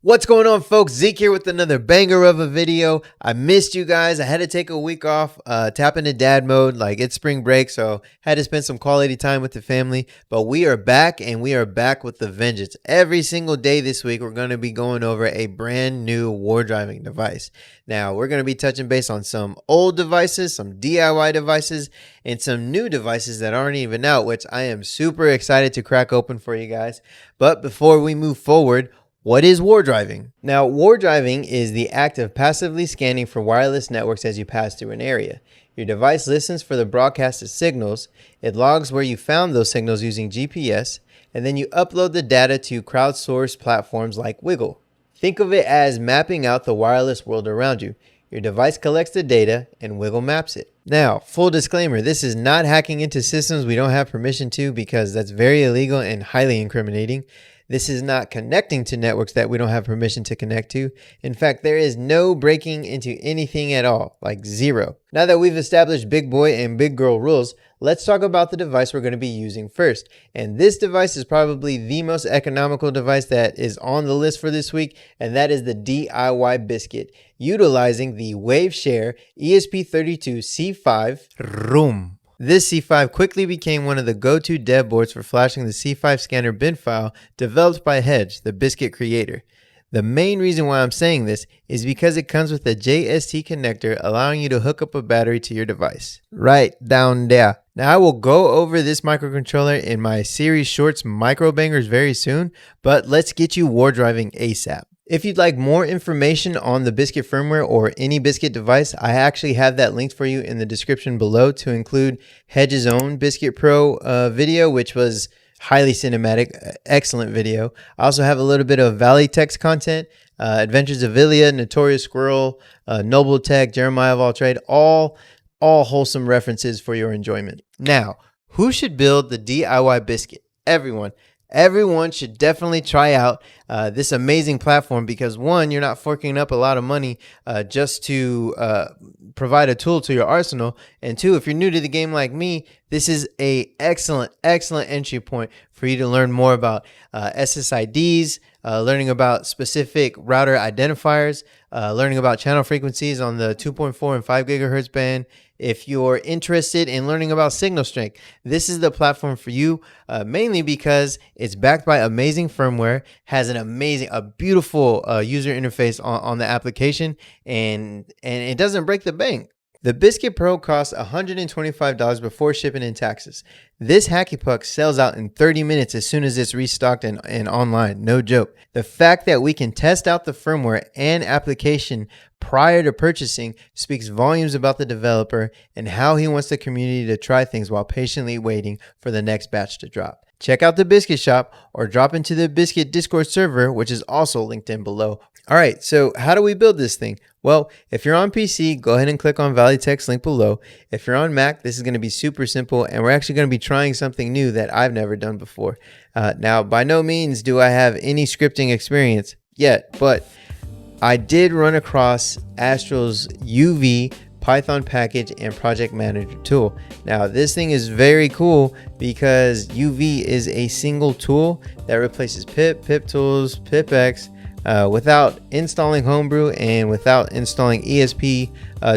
What's going on, folks? Zeek here with another banger of a video. I missed you guys. I had to take a week off, tap into dad mode. Like, it's spring break, so had to spend some quality time with the family. But we are back, and we are back with the vengeance. Every single day this week, we're going to be going over a brand new Wardriving device. Now, we're going to be touching base on some old devices, some DIY devices, and some new devices that aren't even out, which I am super excited to crack open for you guys. But before we move forward, what is Wardriving? Now, Wardriving is the act of passively scanning for wireless networks as you pass through an area. Your device listens for the broadcasted signals, it logs where you found those signals using GPS, and then you upload the data to crowdsourced platforms like Wiggle. Think of it as mapping out the wireless world around you. Your device collects the data and Wiggle maps it. Now, full disclaimer, this is not hacking into systems we don't have permission to, because that's very illegal and highly incriminating. This is not connecting to networks that we don't have permission to connect to. In fact, there is no breaking into anything at all, like zero. Now that we've established big boy and big girl rules, let's talk about the device we're going to be using first. And this device is probably the most economical device that is on the list for this week, and that is the DIY Biscuit, utilizing the WaveShare ESP32 C5 Room. This C5 quickly became one of the go-to dev boards for flashing the C5 scanner bin file developed by Hedge, the Biscuit creator. The main reason why I'm saying this is because it comes with a JST connector, allowing you to hook up a battery to your device. Right down there. Now, I will go over this microcontroller in my series shorts micro bangers very soon, but let's get you Wardriving ASAP. If you'd like more information on the Biscuit firmware or any Biscuit device, I actually have that linked for you in the description below, to include Hedge's own Biscuit Pro video, which was highly cinematic, excellent video. I also have a little bit of Valley Tech's content, Adventures of Ilya, Notorious Squirrel, Noble Tech, Jeremiah of All Trade, all wholesome references for your enjoyment. Now, who should build the DIY Biscuit? Everyone. Everyone should definitely try out this amazing platform, because one, you're not forking up a lot of money just to provide a tool to your arsenal, and two, if you're new to the game like me, this is a excellent entry point for you to learn more about SSIDs, learning about specific router identifiers, learning about channel frequencies on the 2.4 and 5 gigahertz band. If you're interested in learning about signal strength, this is the platform for you, mainly because it's backed by amazing firmware, has a beautiful user interface on the application, and it doesn't break the bank. The Biscuit Pro costs $125 before shipping and taxes. This hacky puck sells out in 30 minutes as soon as it's restocked and online. No joke. The fact that we can test out the firmware and application prior to purchasing speaks volumes about the developer and how he wants the community to try things while patiently waiting for the next batch to drop. Check out the Biscuit shop or drop into the Biscuit Discord server, which is also linked in below. All right, so how do we build this thing? Well, if you're on PC, go ahead and click on Valley Tech's link below. If you're on Mac, this is going to be super simple, and we're actually going to be trying something new that I've never done before. Now, by no means do I have any scripting experience yet, but I did run across Astral's UV Python package and project manager tool. Now, this thing is very cool because UV is a single tool that replaces pip tools, pipx, without installing Homebrew and without installing ESP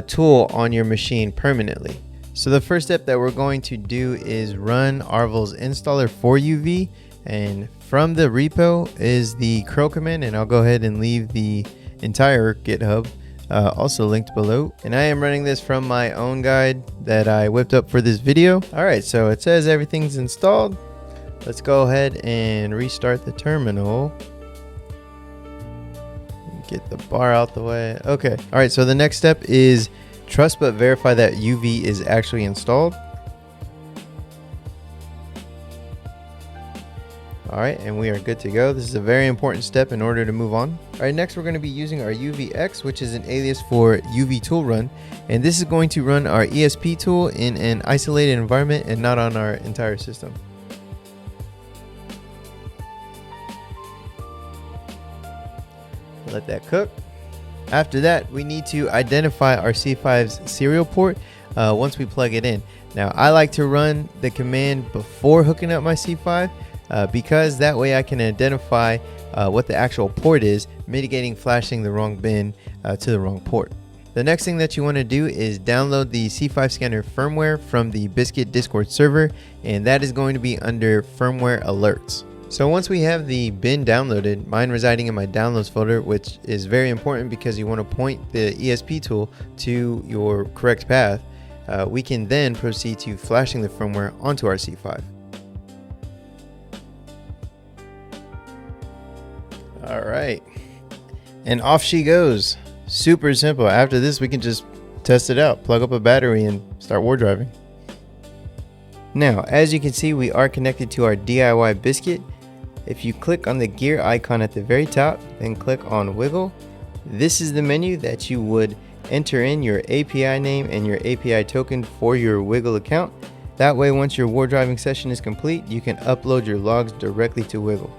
tool on your machine permanently. So the first step that we're going to do is run Arval's installer for UV, and from the repo is the curl command, and I'll go ahead and leave the entire GitHub also linked below. And I am running this from my own guide that I whipped up for this video. All right, so it says everything's installed. Let's go ahead and restart the terminal. Get the bar out the way. Okay. All right. So the next step is trust but verify that UV is actually installed. All right. And we are good to go. This is a very important step in order to move on. All right. Next, we're going to be using our UVX, which is an alias for UV tool run. And this is going to run our ESP tool in an isolated environment and not on our entire system. Let that cook. After that, we need to identify our C5's serial port once we plug it in. Now, I like to run the command before hooking up my C5 because that way I can identify what the actual port is, mitigating flashing the wrong bin to the wrong port. The next thing that you want to do is download the C5 scanner firmware from the Biscuit Discord server, and that is going to be under firmware alerts. So once we have the bin downloaded, mine residing in my downloads folder, which is very important because you want to point the ESP tool to your correct path, we can then proceed to flashing the firmware onto our C5. All right, and off she goes. Super simple. After this, we can just test it out, plug up a battery and start Wardriving. Now, as you can see, we are connected to our DIY Biscuit. If you click on the gear icon at the very top, then click on Wiggle, this is the menu that you would enter in your API name and your API token for your Wiggle account. That way, once your Wardriving session is complete, you can upload your logs directly to Wiggle.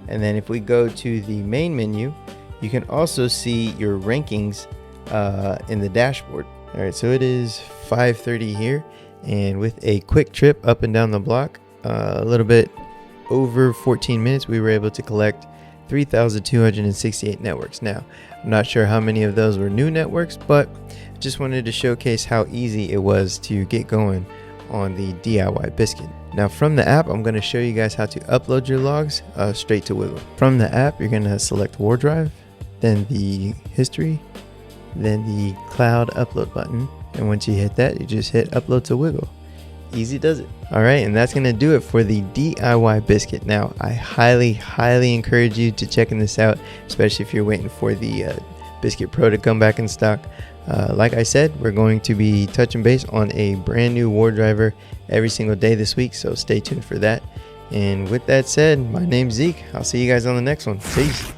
And then if we go to the main menu, you can also see your rankings in the dashboard. All right, so it is 5:30 here, and with a quick trip up and down the block, a little bit over 14 minutes, we were able to collect 3,268 networks. Now, I'm not sure how many of those were new networks, but just wanted to showcase how easy it was to get going on the DIY Biscuit. Now from the app, I'm going to show you guys how to upload your logs straight to Wiggle. From the app, you're going to select Wardrive, then the history, then the cloud upload button. And once you hit that, you just hit upload to Wiggle. Easy does it. All right, and that's going to do it for the DIY Biscuit. Now, I highly encourage you to checking this out, especially if you're waiting for the Biscuit Pro to come back in stock. Like I said, we're going to be touching base on a brand new Wardriver every single day this week, so stay tuned for that. And with that said, my name's Zeke. I'll see you guys on the next one. Peace.